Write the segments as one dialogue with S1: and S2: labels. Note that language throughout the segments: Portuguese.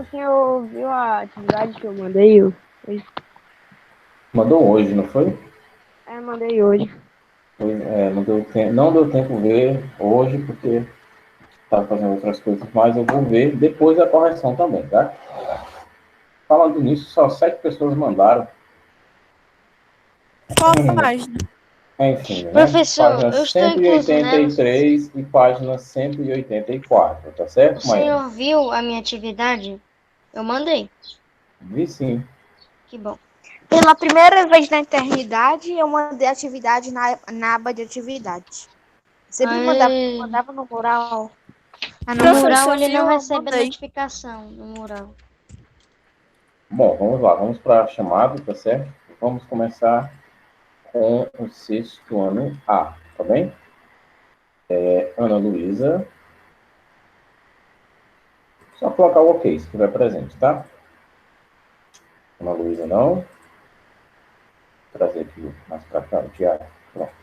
S1: o senhor viu a atividade que eu mandei hoje?
S2: Mandou hoje, não foi?
S1: Mandei hoje.
S2: Não deu tempo ver hoje, porque estava fazendo outras coisas, mas eu vou ver depois da correção também, tá? Falando nisso, só 7 pessoas mandaram.
S3: Qual página?
S2: Enfim, né?
S4: Professor,
S2: Página
S4: eu estou incluso nela.
S2: 183 e página 184, tá certo,
S4: O
S2: Maia?
S4: senhor viu a minha atividade? Eu mandei.
S2: Vi sim.
S4: Que bom.
S3: Pela primeira vez na eternidade, eu mandei atividade na aba de atividade. Sempre
S4: Aê.
S3: mandava no mural.
S4: No mural
S3: Professor,
S4: ele não
S3: viu? Eu
S4: recebe a
S3: mandei.
S4: notificação no mural.
S2: Bom, vamos lá, vamos para a chamada, tá certo? Vamos começar com o sexto ano A, tá bem? Ana Luísa. Só colocar o OK, se estiver presente, tá? Ana Luísa não. Vou trazer aqui mais para cá o Tiago. Pronto.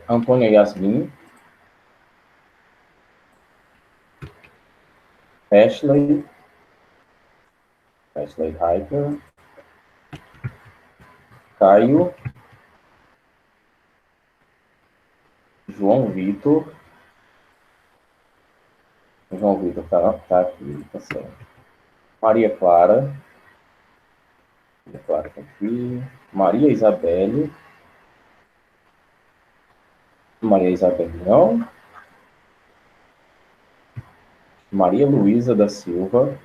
S2: Antônia Yasmin. Ashley Hiker. Caio. João Vitor. João Vitor tá aqui, tá certo. Maria Clara. Maria Clara tá aqui. Maria Isabelle. Maria Isabelle não. Maria Luísa da Silva.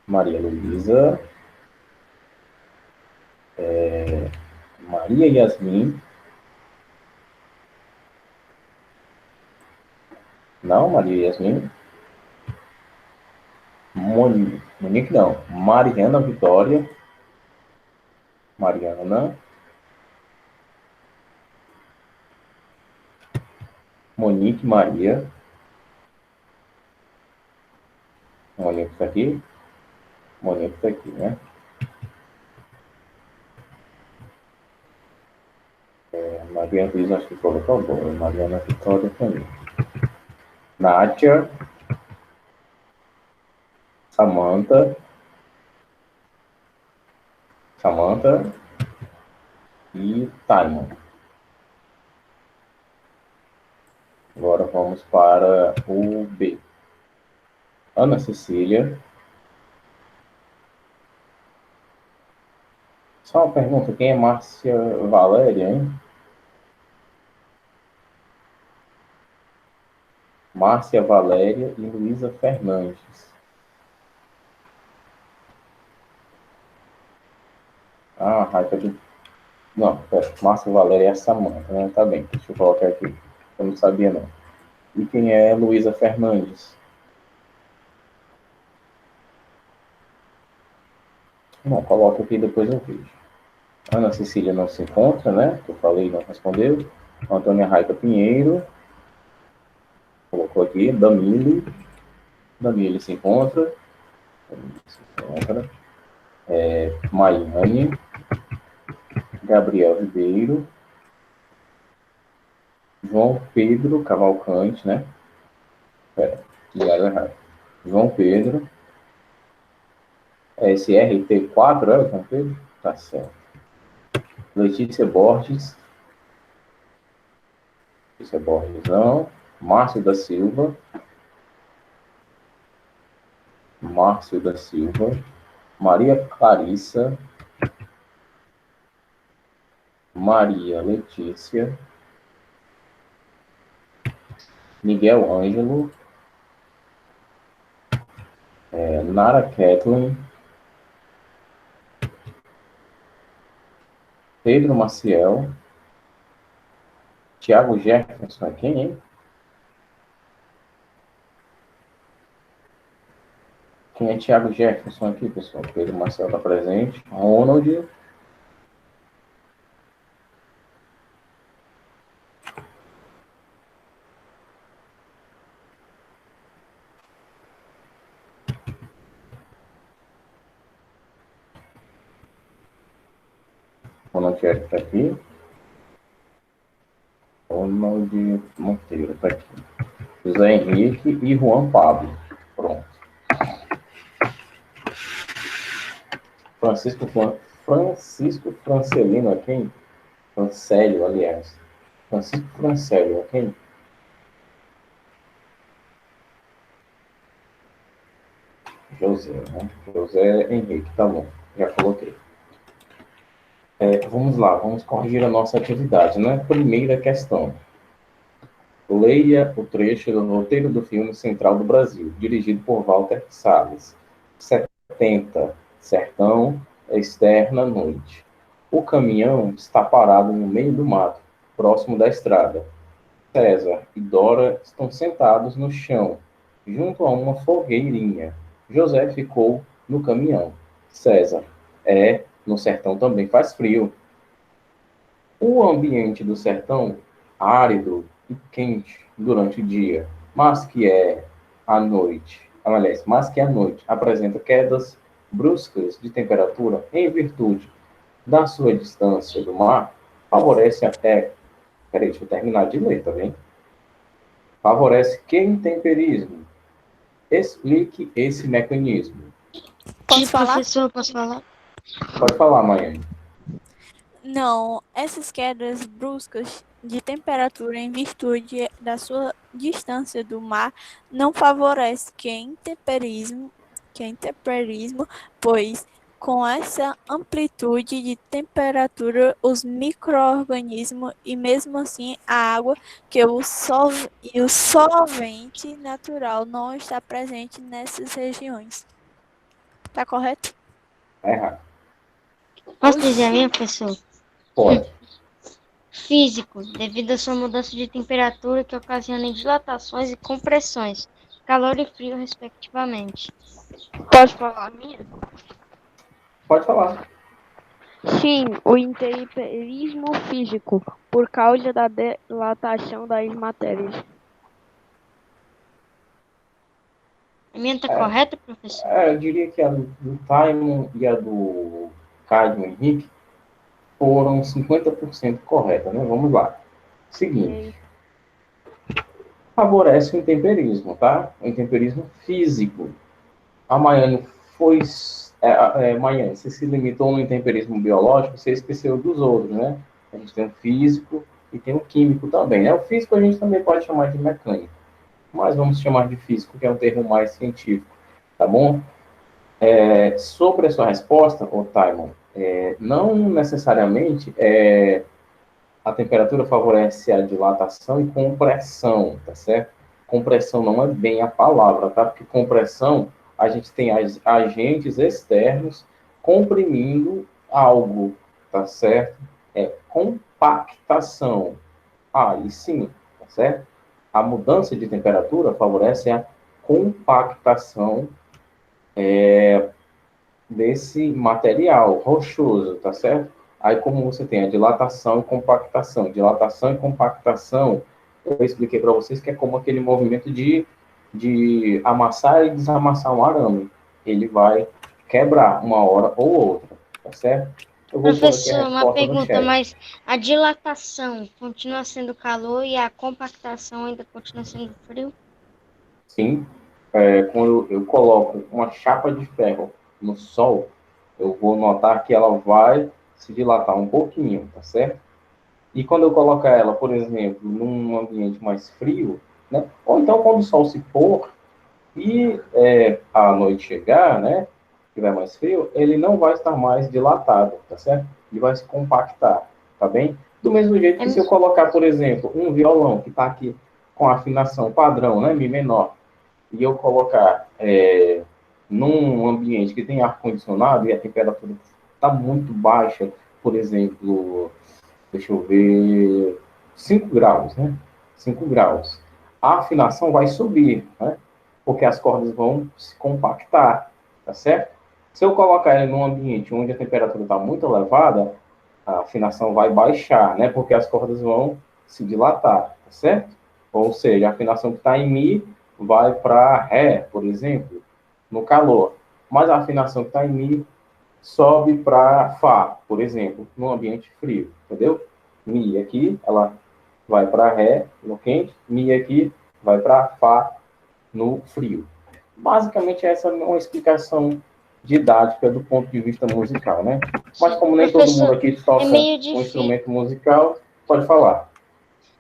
S2: Maria Luísa. Maria Yasmin. Não, Maria Yasmin. Monique não. Mariana Vitória. Mariana. Monique Maria. Monique tá aqui. Monique tá aqui, né? Mariana Luísa, acho que colocou bom. Mariana Vitória também. Nádia. Samantha e Taimon. Agora vamos para o B. Ana Cecília. Só uma pergunta, quem é Márcia Valéria, hein? Márcia Valéria e Luísa Fernandes. Ah, Raica de... Não, pera. Márcia Valéria é a Samanta, né? Tá bem, deixa eu colocar aqui. Eu não sabia, não. E quem é Luísa Fernandes? Não, coloca aqui e depois eu vejo. Ana Cecília não se encontra, né? Que eu falei, não respondeu. Antônia Raica Pinheiro. Colocou aqui. Damile se encontra. Maiane. Gabriel Ribeiro. João Pedro Cavalcante, né? Pera, ligaram errado. João Pedro. Esse RT4 é o João Pedro? Tá certo. Letícia Borges. Letícia Borges não. Márcio da Silva. Maria Clarissa. Maria Letícia. Miguel Ângelo. Nara Kathleen. Pedro Maciel. Tiago Jefferson é quem, hein? Quem é Tiago Jefferson aqui, pessoal? Pedro Maciel está presente. Ronald. Ronald Eric está aqui. Ronald Monteiro está aqui. José Henrique e Juan Pablo. Pronto. Francisco Francelino, ok? Francélio, aliás. Francisco Francélio, ok? José, né? José Henrique, tá bom. Já coloquei. Vamos lá, vamos corrigir a nossa atividade, né? Primeira questão. Leia o trecho do roteiro do filme Central do Brasil, dirigido por Walter Salles. 70. Sertão, externa, noite. O caminhão está parado no meio do mato, próximo da estrada. César e Dora estão sentados no chão, junto a uma fogueirinha. José ficou no caminhão. César, no sertão também faz frio. O ambiente do sertão, árido e quente durante o dia, mas que à noite, apresenta quedas bruscas de temperatura em virtude da sua distância do mar, favorece até. Peraí, deixa eu terminar de ler, tá bem? Favorece que intemperismo. Explique esse mecanismo.
S3: Posso falar?
S4: Professor, posso falar?
S2: Pode falar, Maiane.
S5: Não, essas quedas bruscas de temperatura em virtude da sua distância do mar não favorece que intemperismo, pois com essa amplitude de temperatura os micro-organismos e mesmo assim a água que o solvente natural não está presente nessas regiões. Tá correto?
S2: É errado.
S4: Posso dizer a minha, professor?
S2: Pode.
S4: Físico, devido à sua mudança de temperatura que ocasiona dilatações e compressões, calor e frio, respectivamente.
S1: Posso falar a minha?
S2: Pode falar.
S1: Sim, o intemperismo físico, por causa da dilatação das matérias.
S4: A minha está correta, professor?
S2: Eu diria que a do Timon e a do Caio Henrique foram 50% corretas, né? Vamos lá. Seguinte. Favorece o intemperismo, tá? O intemperismo físico. A Maiane Maiane, você se limitou no intemperismo biológico, você esqueceu dos outros, né? A gente tem o físico e tem o químico também, né? O físico a gente também pode chamar de mecânico, mas vamos chamar de físico, que é um termo mais científico, tá bom? Sobre a sua resposta, Timon, não necessariamente a temperatura favorece a dilatação e compressão, tá certo? Compressão não é bem a palavra, tá? Porque compressão, a gente tem agentes externos comprimindo algo, tá certo? Compactação. Aí sim, tá certo? A mudança de temperatura favorece a compactação desse material rochoso, tá certo? Aí, como você tem a dilatação e compactação, eu expliquei para vocês que é como aquele movimento de amassar e desamassar um arame. Ele vai quebrar uma hora ou outra, tá certo? Eu vou pôr aqui a
S4: Professor, uma
S2: resposta no
S4: pergunta,
S2: chat.
S4: mas a dilatação continua sendo calor e a compactação ainda continua sendo frio?
S2: Sim, quando eu coloco uma chapa de ferro no sol, eu vou notar que ela vai se dilatar um pouquinho, tá certo? E quando eu colocar ela, por exemplo, num ambiente mais frio, né? Ou então quando o sol se pôr e a noite chegar, né? Tiver mais frio, ele não vai estar mais dilatado, tá certo? Ele vai se compactar, tá bem? Do mesmo jeito que se eu colocar, por exemplo, um violão que está aqui com a afinação padrão, né? Mi menor, e eu colocar num ambiente que tem ar-condicionado e a temperatura está muito baixa, por exemplo, deixa eu ver, 5 graus, né? 5 graus. A afinação vai subir, né? Porque as cordas vão se compactar, tá certo? Se eu colocar ele num ambiente onde a temperatura está muito elevada, a afinação vai baixar, né? Porque as cordas vão se dilatar, tá certo? Ou seja, a afinação que está em Mi vai para Ré, por exemplo, no calor. Mas a afinação que está em Mi sobe para Fá, por exemplo, no ambiente frio, entendeu? Mi aqui, ela vai para Ré no quente, Mi aqui vai para Fá no frio. Basicamente, essa é uma explicação didática do ponto de vista musical, né? Mas como nem todo mundo
S4: Professor,
S2: aqui toca
S4: é meio
S2: um
S4: difícil.
S2: instrumento musical, pode falar.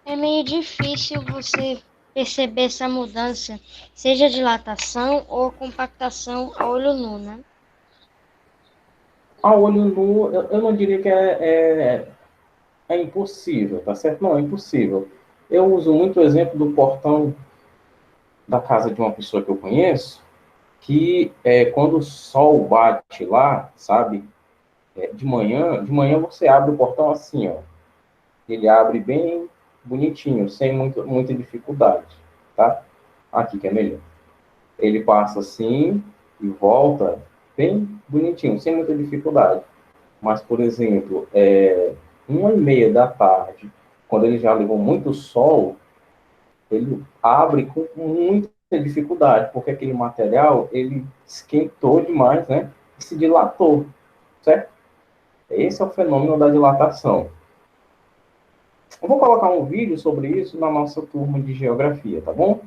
S4: É meio difícil você perceber essa mudança, seja dilatação ou compactação a olho nu, né?
S2: A olho nu, eu não diria que é impossível, tá certo? Não, é impossível. Eu uso muito o exemplo do portão da casa de uma pessoa que eu conheço, que quando o sol bate lá, sabe, de manhã você abre o portão assim, ó. Ele abre bem bonitinho, sem muita dificuldade, tá? Aqui que é melhor. Ele passa assim e volta bem bonitinho, sem muita dificuldade. Mas, por exemplo, 1h30 da tarde, quando ele já levou muito sol, ele abre com muita dificuldade, porque aquele material, ele esquentou demais, né? E se dilatou, certo? Esse é o fenômeno da dilatação. Eu vou colocar um vídeo sobre isso na nossa turma de geografia, tá bom?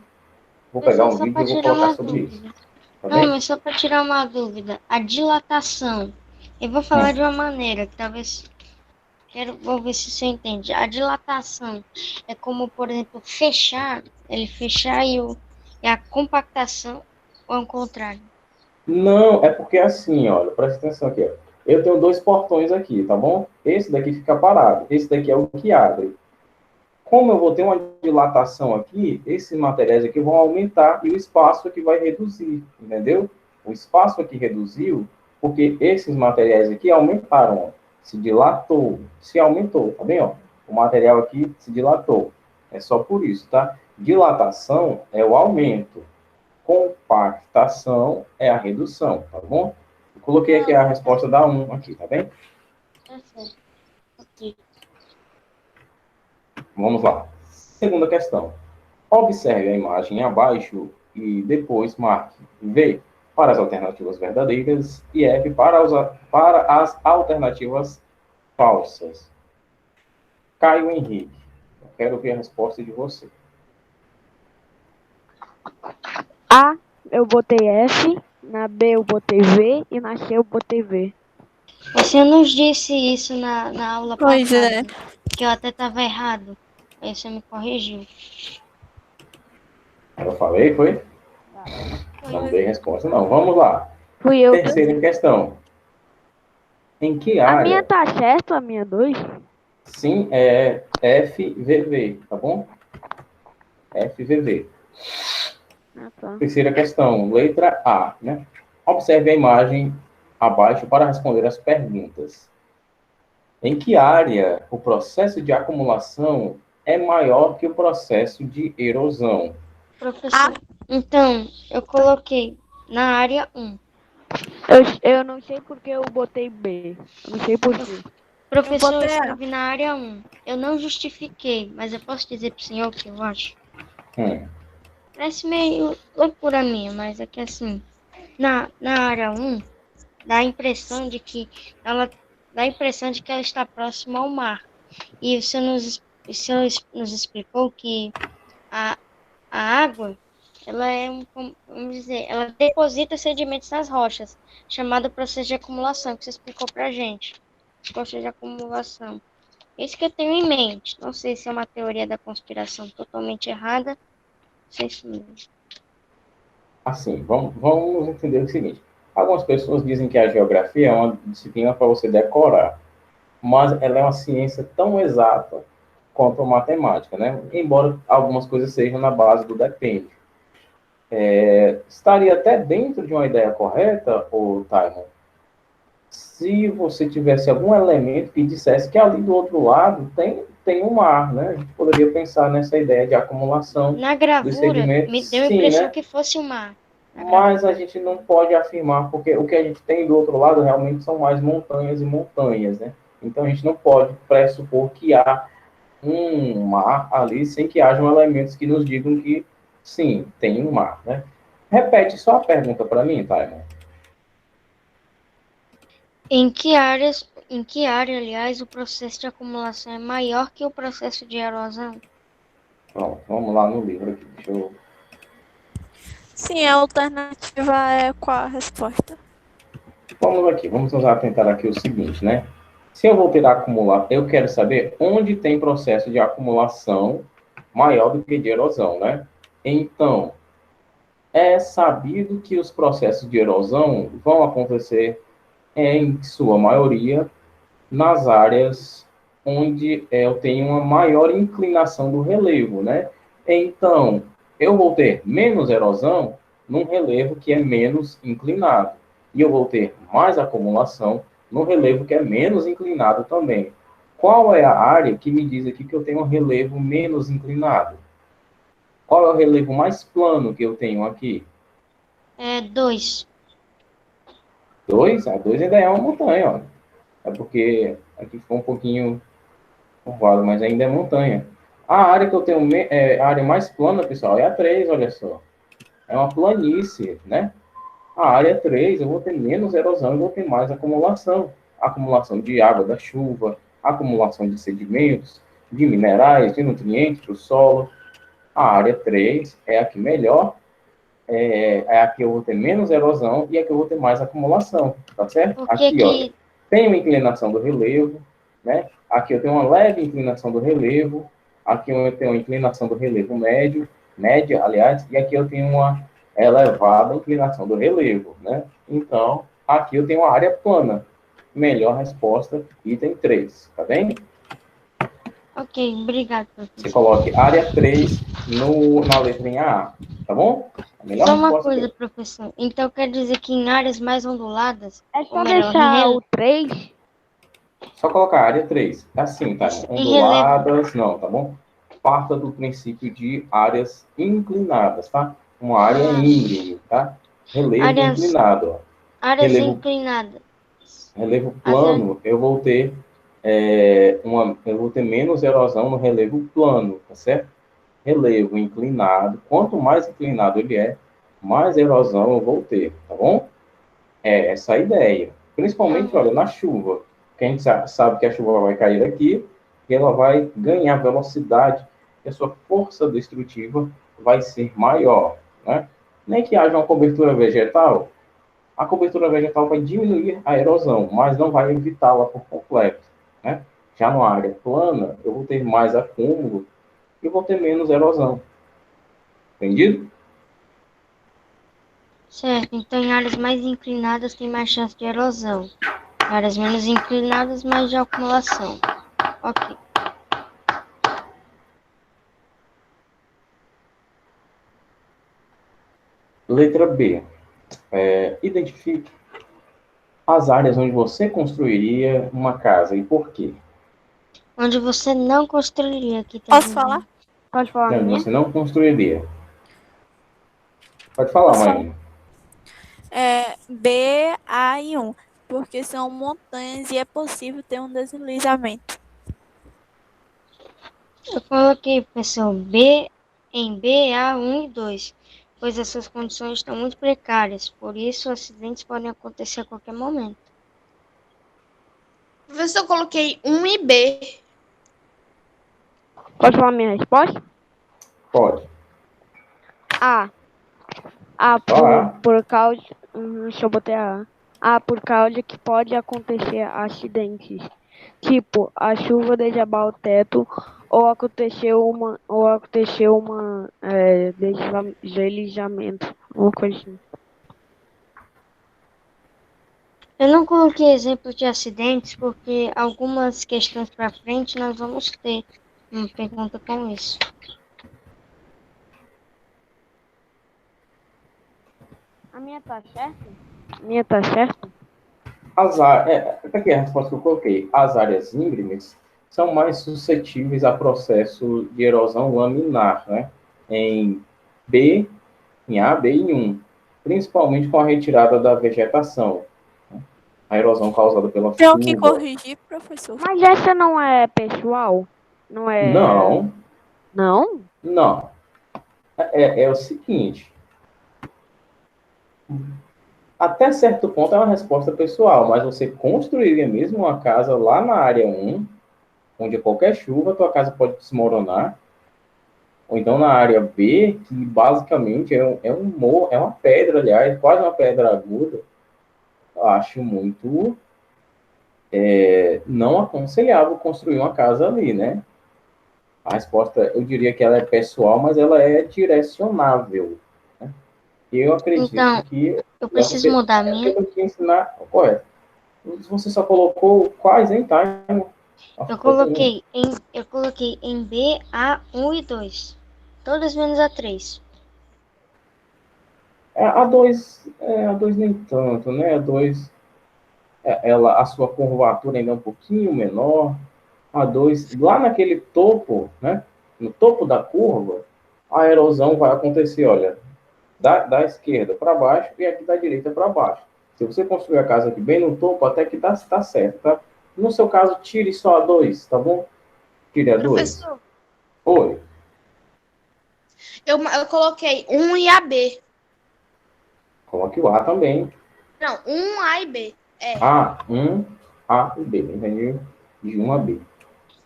S2: Vou pegar
S4: Professor,
S2: um
S4: só
S2: vídeo
S4: para
S2: e vou
S4: tirar
S2: colocar
S4: uma
S2: sobre isso.
S4: dúvida.
S2: Tá
S4: Não,
S2: bem?
S4: mas só para tirar uma dúvida. A dilatação, eu vou falar de uma maneira que talvez vou ver se você entende. A dilatação é como, por exemplo, fechar, ele fechar e a compactação ou ao contrário.
S2: Não, é porque assim, olha, presta atenção aqui, ó. Eu tenho 2 portões aqui, tá bom? Esse daqui fica parado, esse daqui é o que abre. Como eu vou ter uma dilatação aqui, esses materiais aqui vão aumentar e o espaço aqui vai reduzir, entendeu? O espaço aqui reduziu porque esses materiais aqui aumentaram, ó. Se dilatou, se aumentou, tá bem, ó? O material aqui se dilatou. É só por isso, tá? Dilatação é o aumento. Compactação é a redução, tá bom? Eu coloquei aqui a resposta da 1 aqui, tá bem?
S4: Tá certo. Ok.
S2: Vamos lá. Segunda questão. Observe a imagem abaixo e depois marque V para as alternativas verdadeiras e F para as alternativas falsas. Caio Henrique, eu quero ver a resposta de você.
S1: A, eu botei F. Na B, eu botei V. E na C, eu botei V.
S4: Você nos disse isso na aula
S5: Pois
S4: passada,
S5: é.
S4: que eu até estava errado. Aí você me corrigiu.
S2: Eu falei, foi? Não dei resposta, não. Vamos lá.
S1: Fui eu que...
S2: Terceira questão. Em que
S1: A minha
S2: área?
S1: tá certo, a minha 2?
S2: Sim, é FVV, tá bom? FVV.
S1: Ah, tá.
S2: Terceira questão, letra A, né? Observe a imagem abaixo para responder as perguntas. Em que área o processo de acumulação é maior que o processo de erosão?
S4: Professor, então, eu coloquei na área 1.
S1: Eu não sei porque eu botei B. Eu não sei por quê.
S4: Professor, eu
S5: botei A.
S4: escrevi na área 1. Eu não justifiquei, mas eu posso dizer pro senhor o que eu acho?
S2: Hum,
S4: Parece meio loucura minha, mas é que assim, na área 1, dá a impressão de que ela está próxima ao mar. E o senhor nos explicou que a, a água, ela é vamos dizer, ela deposita sedimentos nas rochas, chamado processo de acumulação, que você explicou pra gente. Processo de acumulação. Isso que eu tenho em mente. Não sei se é uma teoria da conspiração totalmente errada. Não sei se mesmo.
S2: assim, vamos entender o seguinte. Algumas pessoas dizem que a geografia é uma disciplina para você decorar, mas ela é uma ciência tão exata quanto a matemática, né? Embora algumas coisas sejam na base do depende. Estaria até dentro de uma ideia correta, o Taiman, se você tivesse algum elemento que dissesse que ali do outro lado tem um mar, né? A gente poderia pensar nessa ideia de acumulação
S4: Na
S2: dos
S4: gravura,
S2: sedimentos,
S4: me deu a
S2: sim,
S4: impressão
S2: né?
S4: que fosse o mar.
S2: Mas a gente não pode afirmar, porque o que a gente tem do outro lado realmente são mais montanhas e montanhas, né? Então a gente não pode pressupor que há um mar ali sem que hajam elementos que nos digam que sim, tem um mar, né? Repete só a pergunta para mim, Taiman.
S4: Em que área, aliás, o processo de acumulação é maior que o processo de erosão?
S2: Pronto, vamos lá no livro aqui. Deixa eu...
S5: Sim, a alternativa é qual a resposta?
S2: Vamos aqui, vamos nos atentar aqui o seguinte, né? Se eu vou ter acumular, eu quero saber onde tem processo de acumulação maior do que de erosão, né? Então, é sabido que os processos de erosão vão acontecer, em sua maioria, nas áreas onde eu tenho uma maior inclinação do relevo, né? Então, eu vou ter menos erosão num relevo que é menos inclinado. E eu vou ter mais acumulação no relevo que é menos inclinado também. Qual é a área que me diz aqui que eu tenho um relevo menos inclinado? Qual é o relevo mais plano que eu tenho aqui?
S4: 2.
S2: 2? A 2 ainda é uma montanha, ó. É porque aqui ficou um pouquinho curvado, mas ainda é montanha. A área que eu tenho, a área mais plana, pessoal, é a 3, olha só. É uma planície, né? A área 3, eu vou ter menos erosão, eu vou ter mais acumulação. Acumulação de água da chuva, acumulação de sedimentos, de minerais, de nutrientes do solo. A área 3 é a que melhor, é a que eu vou ter menos erosão e a que eu vou ter mais acumulação, tá certo?
S4: Por que
S2: Aqui, ó,
S4: que...
S2: tem uma inclinação do relevo, né? Aqui eu tenho uma leve inclinação do relevo, aqui eu tenho uma inclinação do relevo média, aliás, e aqui eu tenho uma elevada inclinação do relevo, né? Então, aqui eu tenho uma área plana. Melhor resposta, item 3, tá bem?
S4: Ok, obrigado,
S2: Você
S4: professor.
S2: coloque área 3 na letrinha A, tá bom? A melhor
S4: Só uma
S2: resposta
S4: coisa,
S2: aqui.
S4: professor. Então quer dizer que em áreas mais onduladas,
S1: É
S4: ou
S1: só
S4: melhor,
S1: deixar o 3.
S2: Só colocar área 3. Assim, tá?
S4: em relevo...
S2: Onduladas, não, tá bom? Parta do princípio de áreas inclinadas, tá? Uma área
S4: Ah,
S2: íngreme, tá? Relevo
S4: áreas,
S2: inclinado, ó.
S4: áreas
S2: Relevo,
S4: inclinadas.
S2: relevo
S4: As áreas...
S2: plano, eu vou ter menos erosão no relevo plano, tá certo? Relevo inclinado, quanto mais inclinado ele é, mais erosão eu vou ter, tá bom? É essa a ideia. Principalmente, olha, na chuva. Que a gente sabe que a chuva vai cair aqui e ela vai ganhar velocidade e a sua força destrutiva vai ser maior, né? Nem que haja uma cobertura vegetal, a cobertura vegetal vai diminuir a erosão, mas não vai evitá-la por completo, né? Já numa área plana, eu vou ter mais acúmulo e vou ter menos erosão. Entendido?
S4: Certo, então em áreas mais inclinadas tem mais chance de erosão. Em áreas menos inclinadas, mais de acumulação. Ok.
S2: Letra B. Identifique as áreas onde você construiria uma casa e por quê.
S4: Onde você não construiria aqui
S5: Posso
S4: também.
S5: falar?
S4: Né?
S1: Pode falar a
S2: Onde
S1: minha?
S2: você não construiria. Pode falar,
S5: Posso falar?
S2: Marina.
S5: B, A e 1, porque são montanhas e é possível ter um deslizamento.
S4: Eu coloquei, professor, B em B, A 1 e 2, pois essas condições estão muito precárias, por isso acidentes podem acontecer a qualquer momento.
S3: Professor, eu coloquei 1 e B.
S1: Pode falar a minha resposta?
S2: Pode.
S1: A. A
S2: Só A.
S1: por causa. Deixa eu botar A. A por causa que pode acontecer acidentes. Tipo, a chuva desabar o teto ou aconteceu uma deslizamento. Uma coisa assim.
S4: Eu não coloquei exemplos de acidentes porque algumas questões para frente nós vamos ter uma pergunta com isso.
S1: A minha tá certa? A minha tá certa?
S2: Aqui é a resposta que eu coloquei. As áreas íngremes são mais suscetíveis a processo de erosão laminar, né? Em B, em A, B e 1. Principalmente com a retirada da vegetação. A erosão causada pela
S5: Tenho que
S2: chuva.
S5: corrigir, professor.
S1: Mas essa não é pessoal? Não é.
S2: Não,
S1: Não?
S2: não. É o seguinte. Até certo ponto é uma resposta pessoal, mas você construiria mesmo uma casa lá na área 1, onde qualquer chuva tua casa pode desmoronar, ou então na área B, que basicamente é uma pedra, aliás, quase uma pedra aguda, acho muito não aconselhável construir uma casa ali, né? A resposta, eu diria que ela é pessoal, mas ela é direcionável. Né? E eu acredito
S4: Então,
S2: que
S4: eu preciso mudar a minha.
S2: temos que ensinar correto. Você só colocou quais, hein, tá?
S4: Eu coloquei em B, A1 e 2. Todas menos a 3.
S2: A2 nem tanto, né? A2, a sua curvatura ainda é um pouquinho menor. A2, lá naquele topo, né? No topo da curva, a erosão vai acontecer, olha, da esquerda para baixo e aqui da direita para baixo. Se você construir a casa aqui bem no topo, até que tá certo, tá? No seu caso, tire só a 2, tá bom? Tire a 2.
S3: Professor,
S2: Oi.
S3: eu coloquei 1 e a B.
S2: Coloque o A também.
S3: Não, 1, A e B. É.
S2: A1, A e B. Entendi? De 1 a B.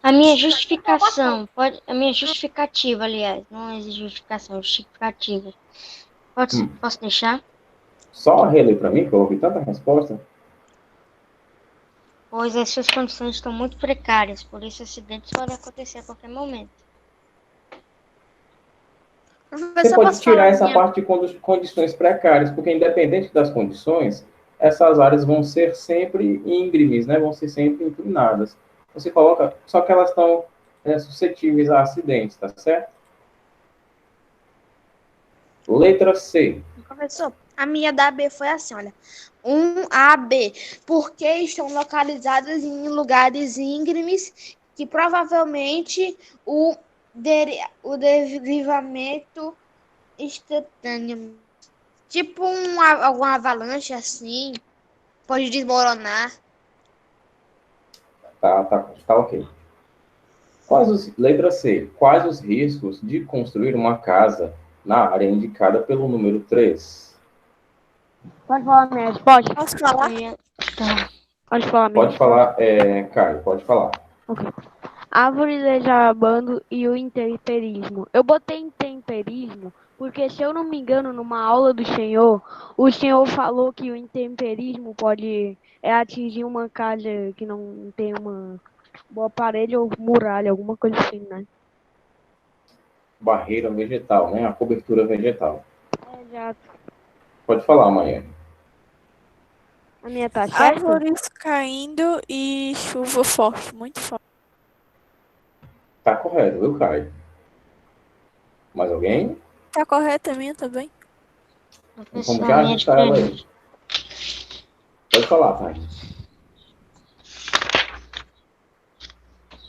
S4: A minha justificação, a minha justificativa, aliás, não existe justificação, justificativa. Posso deixar?
S2: Só reler para mim, que eu ouvi tanta resposta.
S4: Pois as suas condições estão muito precárias, por isso acidentes podem acontecer a qualquer momento.
S2: Você pode tirar essa parte de condições precárias, porque independente das condições, essas áreas vão ser sempre íngremes, né? Vão ser sempre inclinadas. Você coloca, só que elas estão suscetíveis a acidentes, tá certo? Letra C.
S3: Professor, a minha da B foi assim, olha. 1A, B, porque estão localizadas em lugares íngremes que provavelmente o derivamento instantâneo, tipo alguma avalanche assim, pode desmoronar.
S2: Tá ok. Letra C. Quais os riscos de construir uma casa na área indicada pelo número 3?
S1: Pode falar minha resposta?
S5: Posso falar?
S4: Tá.
S1: Pode falar minha
S2: Pode falar, Caio, pode falar.
S1: Ok. Árvore de jabando e o intemperismo. Eu botei intemperismo porque, se eu não me engano, numa aula do Senhor, o Senhor falou que o intemperismo pode atingir uma casa que não tem uma boa parede ou muralha, alguma coisa assim, né?
S2: Barreira vegetal, né? A cobertura vegetal.
S1: Exato.
S2: Pode falar, Maiane.
S1: A minha tá certa?
S5: Árvores caindo e chuva forte, muito forte.
S2: Tá correto, viu, Caio? Mais alguém?
S5: Tá correta a minha também?
S2: Vamos já ajustar ela aí. Pode falar, Caio.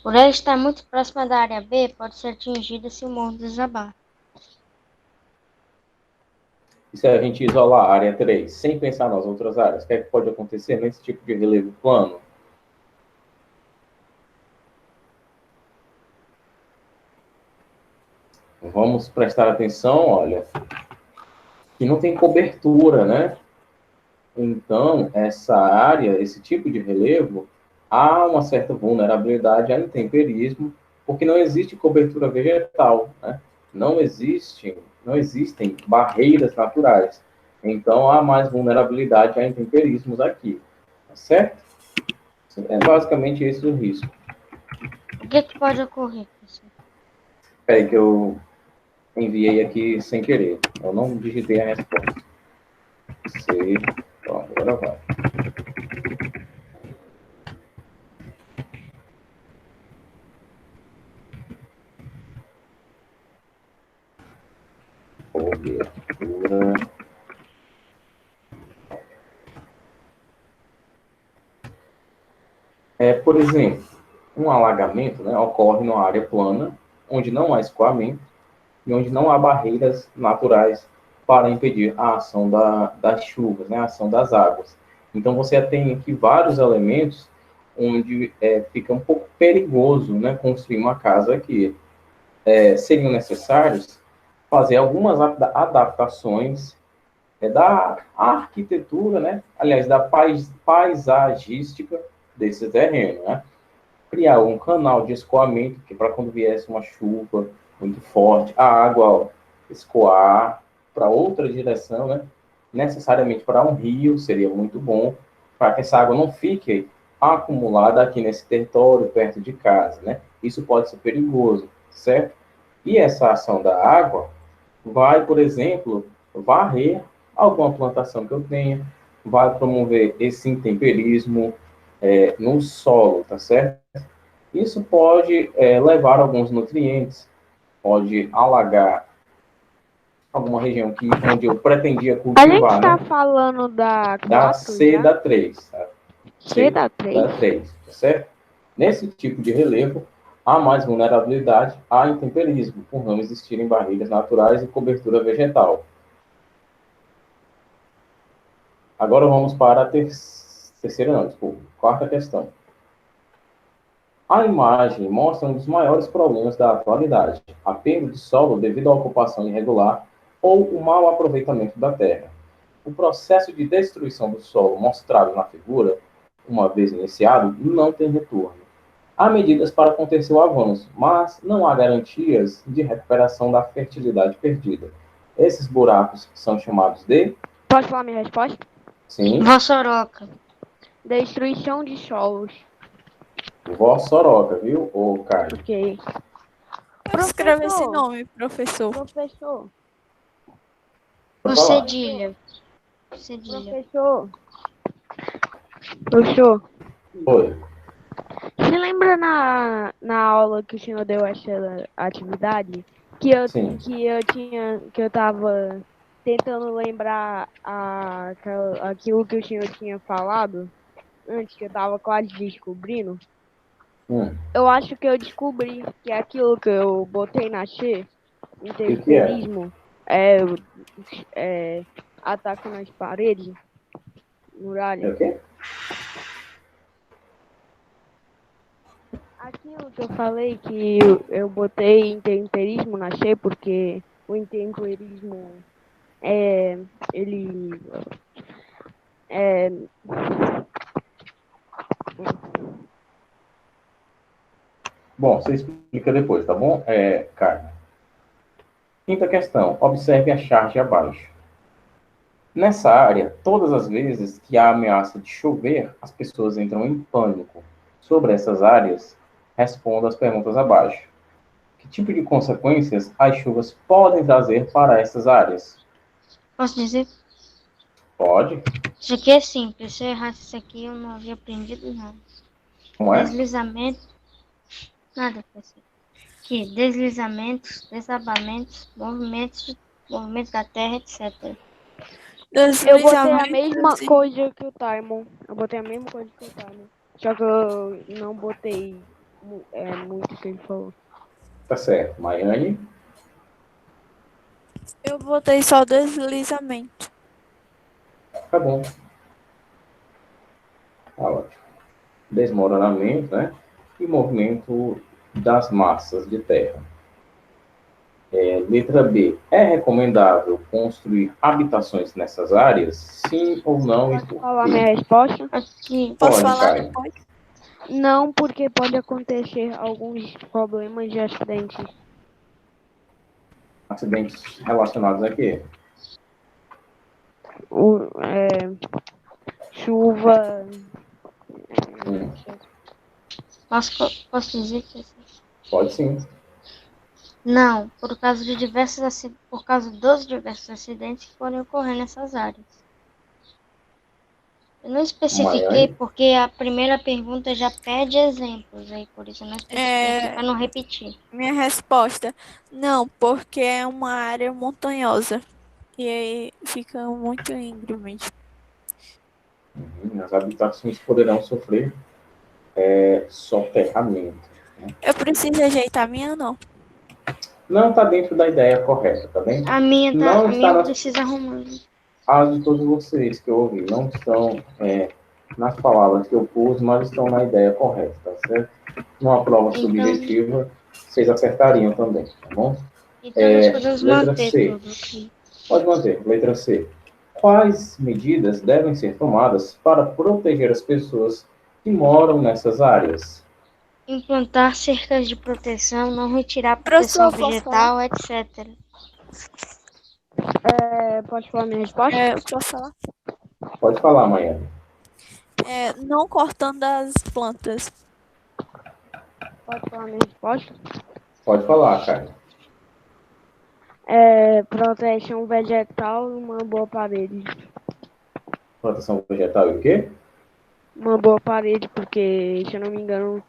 S4: Por ela estar muito próxima da área B, pode ser atingida se o morro desabar.
S2: E se a gente isolar a área 3, sem pensar nas outras áreas, o que é que pode acontecer nesse tipo de relevo plano? Vamos prestar atenção, olha, que não tem cobertura, né? Então, essa área, esse tipo de relevo, há uma certa vulnerabilidade a intemperismo, porque não existe cobertura vegetal, né? Não existem barreiras naturais. Então, há mais vulnerabilidade a intemperismos aqui, tá certo? É basicamente esse o risco.
S4: O que pode ocorrer, professor?
S2: Espera aí que eu enviei aqui sem querer. Eu não digitei a resposta. Pronto, agora vai. Cobertura. Por exemplo, um alagamento, né, ocorre numa área plana, onde não há escoamento e onde não há barreiras naturais para impedir a ação das chuvas, né, a ação das águas. Então, você tem aqui vários elementos onde fica um pouco perigoso, né, construir uma casa aqui. Seriam necessários fazer algumas adaptações da arquitetura, né, aliás, da paisagística desse terreno, né? Criar um canal de escoamento, que para quando viesse uma chuva muito forte, a água escoar para outra direção, né? Necessariamente para um rio, seria muito bom. para que essa água não fique acumulada aqui nesse território, perto de casa, né? Isso pode ser perigoso, certo? E essa ação da água vai, por exemplo, varrer alguma plantação que eu tenha, vai promover esse intemperismo no solo, tá certo? Isso pode levar alguns nutrientes, pode alagar alguma região onde eu pretendia
S1: A gente
S2: cultivar,
S1: tá
S2: né?
S1: falando da
S2: Da
S1: 4
S2: C
S1: já?
S2: da 3, tá?
S1: C da
S2: Da
S1: 3?
S2: 3, tá certo? Nesse tipo de relevo, há mais vulnerabilidade a intemperismo, por não existirem barreiras naturais e cobertura vegetal. Agora vamos para a terceira, não, desculpa, quarta questão. A imagem mostra um dos maiores problemas da atualidade, a perda de solo devido à ocupação irregular ou o mau aproveitamento da terra. O processo de destruição do solo mostrado na figura, uma vez iniciado, não tem retorno. Há medidas para conter seu avanço, mas não há garantias de recuperação da fertilidade perdida. Esses buracos são chamados de...
S1: Pode falar minha resposta?
S2: Sim,
S4: Vossoroca.
S1: Destruição de solos.
S2: Vossoroca, viu, ô Caio?
S1: Ok.
S5: Como escreve esse
S1: Professor.
S5: nome, professor?
S1: Professor.
S2: Pode
S4: Com
S2: falar.
S4: cedilha. Cedilha.
S1: Professor.
S2: Oi.
S1: Você lembra na aula que o senhor deu essa atividade? Que eu,
S2: Sim.
S1: que eu tava tentando lembrar aquilo que o senhor tinha falado antes, que eu tava quase descobrindo. Eu acho que eu descobri que aquilo que eu botei na X, intemperismo, ataque nas paredes,
S2: É
S1: muralha.
S2: o quê?
S1: Aquilo que eu falei que eu botei intemperismo na X porque o intemperismo ele é,
S2: Bom, você explica depois, tá bom, Caio? Quinta questão. Observe a charge abaixo. Nessa área, todas as vezes que há ameaça de chover, as pessoas entram em pânico. Sobre essas áreas, responda as perguntas abaixo. Que tipo de consequências as chuvas podem trazer para essas áreas?
S4: Posso dizer?
S2: Pode.
S4: Isso aqui é simples. Se eu errasse isso aqui, eu não havia aprendido nada.
S2: Como é?
S4: Deslizamento. Nada, professor. Aqui, deslizamentos, desabamentos, movimentos da terra, etc.
S1: eu botei a
S5: Deslizamentos
S1: mesma
S5: e
S1: coisa que o Timon. Eu botei a mesma coisa que o Timon. Só que eu não botei muito o que ele falou.
S2: Tá certo. Maiane?
S5: eu botei só deslizamento.
S2: Tá bom. Tá ótimo. Desmoronamento, né? E movimento das massas de terra. Letra B. É recomendável construir habitações nessas áreas? Sim ou não? E
S1: Pode
S2: por
S1: falar
S2: quê?
S1: minha resposta?
S4: Aqui,
S5: Posso
S2: Pode,
S5: falar
S2: Caio.
S5: depois?
S1: Não, porque pode acontecer alguns problemas de acidentes.
S2: Acidentes relacionados a quê?
S1: Chuva.
S4: posso dizer que
S2: Pode sim.
S4: não, por causa dos diversos acidentes que podem ocorrer nessas áreas. Eu não especifiquei
S2: Maiane?
S4: porque a primeira pergunta já pede exemplos, aí por isso eu não especifiquei para não repetir.
S5: Minha resposta, não, porque é uma área montanhosa. E aí fica muito íngreme.
S2: As habitações poderão sofrer soterramento.
S5: Eu preciso ajeitar a minha, não.
S2: Não está dentro da ideia correta, tá bem?
S4: A minha
S2: Não está nas
S4: precisa arrumar.
S2: as de todos vocês que eu ouvi. Não estão nas palavras que eu pus, mas estão na ideia correta, tá certo? Numa prova subjetiva, vocês acertariam também, tá bom?
S4: Então nós podemos
S2: Letra
S4: manter
S2: C.
S4: tudo aqui.
S2: Pode manter. Letra C. Quais medidas devem ser tomadas para proteger as pessoas que moram nessas áreas?
S4: Implantar cercas de proteção, não retirar proteção
S5: Professor, posso
S4: vegetal, etc.
S1: Pode falar minha resposta?
S5: Posso falar?
S2: Pode falar, Maiane.
S5: não cortando as plantas.
S1: Pode falar minha resposta?
S2: Pode falar, cara.
S1: Protege um vegetal e uma boa parede.
S2: Proteção vegetal e o quê?
S1: Uma boa parede, porque, se eu não me engano,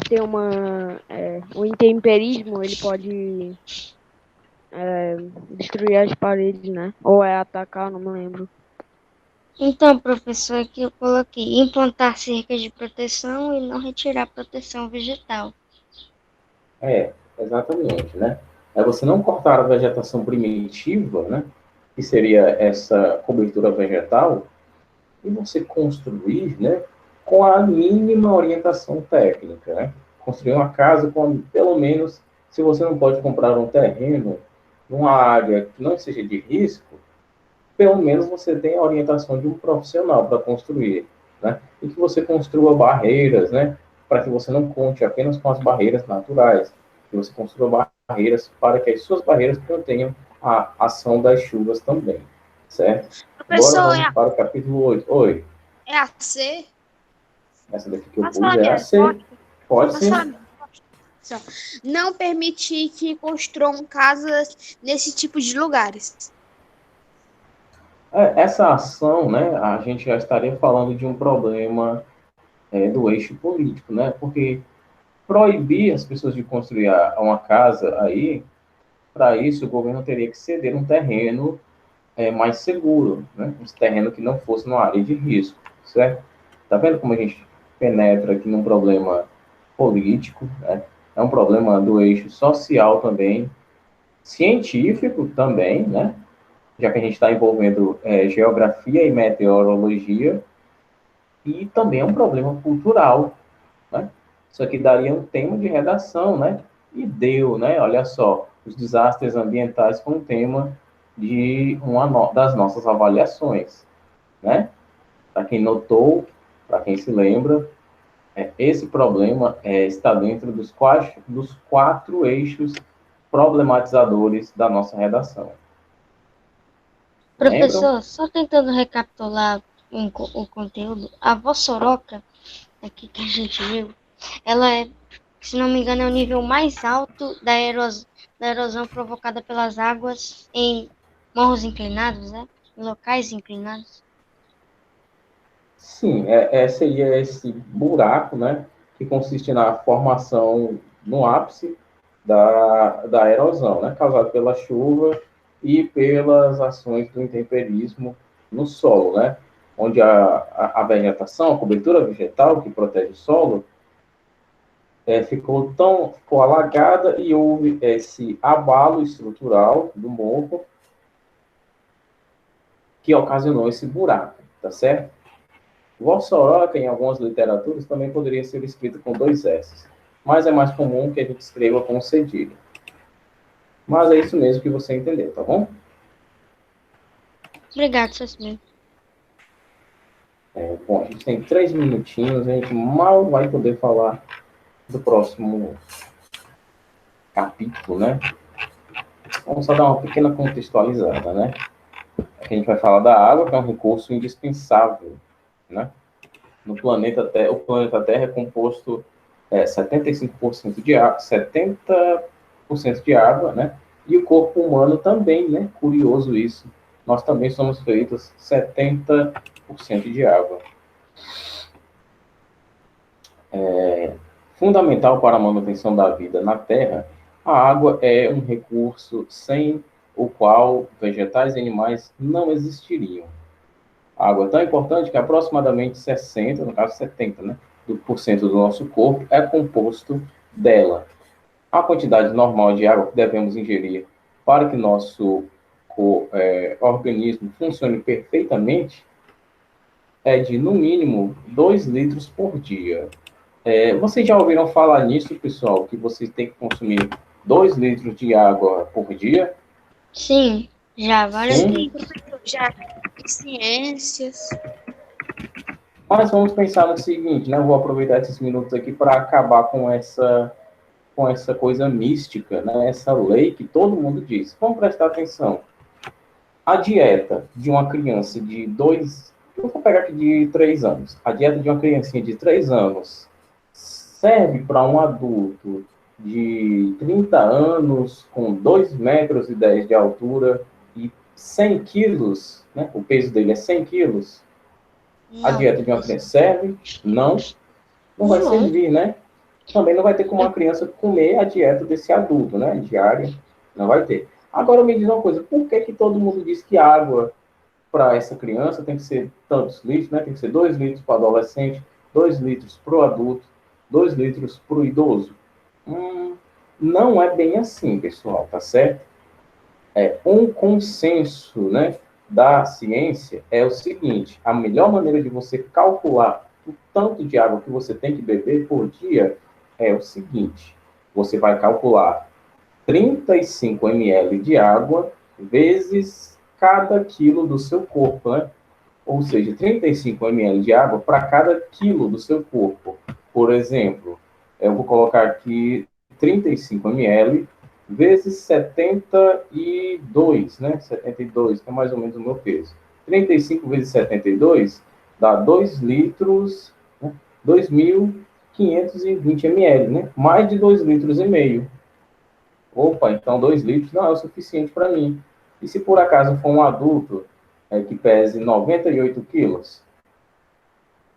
S1: tem o intemperismo, ele pode destruir as paredes, né? Ou atacar, não me lembro.
S4: Então, professor, aqui eu coloquei implantar cerca de proteção e não retirar proteção vegetal.
S2: Exatamente, né? É você não cortar a vegetação primitiva, né? Que seria essa cobertura vegetal, e você construir, né? Com a mínima orientação técnica, né? Construir uma casa com, pelo menos, se você não pode comprar um terreno numa área que não seja de risco, pelo menos você tem a orientação de um profissional para construir, né? E que você construa barreiras, né? Para que você não conte apenas com as barreiras naturais, que você construa barreiras para que as suas barreiras contenham a ação das chuvas também, certo? Agora
S3: Professor,
S2: vamos para o capítulo 8. Oi,
S3: é a C?
S2: essa daqui que eu
S3: Posso
S2: pus
S3: falar
S2: é
S3: minha
S2: a C.
S3: resposta?
S2: Pode
S3: Posso
S2: sim.
S3: falar minha resposta? Não permitir que construam casas nesse tipo de lugares.
S2: Essa ação, né, a gente já estaria falando de um problema do eixo político, né? Porque proibir as pessoas de construir uma casa aí, para isso o governo teria que ceder um terreno mais seguro, né? Um terreno que não fosse numa área de risco, certo? Tá vendo como a gente penetra aqui num problema político, né? É um problema do eixo social também, científico também, né? Já que a gente está envolvendo geografia e meteorologia, e também é um problema cultural, né? Isso aqui daria um tema de redação, né? E deu, né? Olha só, os desastres ambientais com o tema de das nossas avaliações, né? Para quem notou, para quem se lembra, esse problema está dentro dos quatro eixos problematizadores da nossa redação. Lembram?
S4: Professor, só tentando recapitular o conteúdo, a vossoroca, aqui que a gente viu, ela é, se não me engano, é o nível mais alto da erosão provocada pelas águas em morros inclinados, né? Em locais inclinados.
S2: Sim, seria esse buraco, né? Que consiste na formação no ápice da erosão, né? Causada pela chuva e pelas ações do intemperismo no solo, né? Onde a vegetação, a cobertura vegetal que protege o solo, ficou alagada e houve esse abalo estrutural do morro que ocasionou esse buraco, tá certo? Vossoroca, em algumas literaturas, também poderia ser escrito com 2 S, mas é mais comum que a gente escreva com cedilha. Mas é isso mesmo que você entendeu, tá bom?
S4: Obrigado, Cecília.
S2: Bom, a gente tem 3 minutinhos, a gente mal vai poder falar do próximo capítulo, né? Vamos só dar uma pequena contextualizada, né? Aqui a gente vai falar da água, que é um recurso indispensável, né? No planeta Terra, o planeta Terra é composto 75% de água, 70% de água, né? E o corpo humano também, né? Curioso isso. Nós também somos feitos 70% de água. Fundamental para a manutenção da vida na Terra, a água é um recurso sem o qual vegetais e animais não existiriam. A água é tão importante que aproximadamente 60, no caso 70, né, por cento do nosso corpo é composto dela. A quantidade normal de água que devemos ingerir para que nosso organismo funcione perfeitamente é de, no mínimo, 2 litros por dia. Vocês já ouviram falar nisso, pessoal, que vocês têm que consumir 2 litros de água por dia?
S4: Sim, já várias
S2: Sim.
S4: vezes.
S3: Já ciências.
S2: Mas vamos pensar no seguinte, né? Eu vou aproveitar esses minutos aqui para acabar com essa coisa mística, né? Essa lei que todo mundo diz. Vamos prestar atenção. A dieta de uma criança de 2 Vou pegar aqui de 3 anos. A dieta de uma criancinha de 3 anos serve para um adulto de 30 anos com 2,10 m de altura e 100 quilos, né? O peso dele é 100 quilos. A dieta de uma criança serve? Não. Não vai servir, né? Também não vai ter como uma criança comer a dieta desse adulto, né? Diária. Não vai ter. Agora me diz uma coisa, por que que todo mundo diz que água para essa criança tem que ser tantos litros, né? Tem que ser 2 litros para o adolescente, 2 litros para o adulto, 2 litros para o idoso? Não é bem assim, pessoal, tá certo? Um consenso, né, da ciência é o seguinte: a melhor maneira de você calcular o tanto de água que você tem que beber por dia é o seguinte: você vai calcular 35 ml de água vezes cada quilo do seu corpo, né? Ou seja, 35 ml de água para cada quilo do seu corpo. Por exemplo, eu vou colocar aqui 35 ml vezes 72, né? 72, que é mais ou menos o meu peso. 35 vezes 72 dá 2 litros, né? 2.520 ml, né? Mais de 2,5 litros. Opa, então 2 litros não é o suficiente para mim. E se por acaso for um adulto que pese 98 quilos?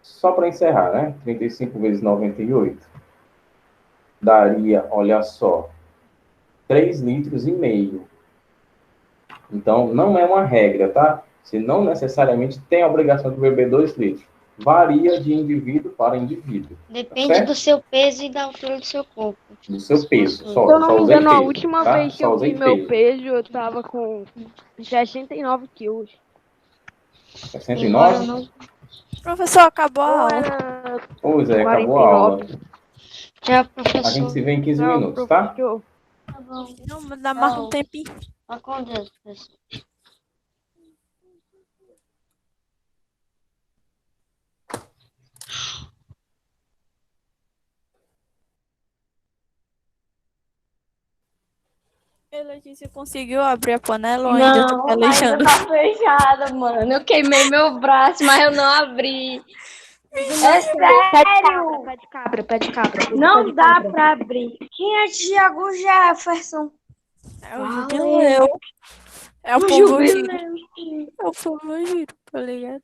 S2: Só para encerrar, né? 35 vezes 98 daria, olha só, 3,5 litros. Então, não é uma regra, tá? Você não necessariamente tem a obrigação de beber 2 litros. Varia de indivíduo para indivíduo.
S4: Depende do seu peso e da altura do seu corpo.
S2: Do seu peso.
S1: Se eu não me engano, a última
S2: tá?
S1: vez que eu vi meu peso, eu tava com 69 quilos.
S2: 69?
S5: Professor, acabou a aula.
S2: Pois é, acabou a aula.
S4: Já, professor.
S2: A gente se vê em 15 minutos, tá?
S4: Tá bom.
S5: Não, dá mais um tempinho.
S4: Tá com Deus, professor.
S5: Letícia conseguiu abrir a panela ou ainda tá pelejando?
S6: Tá fechada, mano. Eu queimei meu braço, mas eu não abri. É sério?
S1: Pé de cabra.
S6: Não dá pra abrir. Quem é Thiago Jefferson?
S5: É o jubileu. É o povo giro. É o povo giro, tá ligado?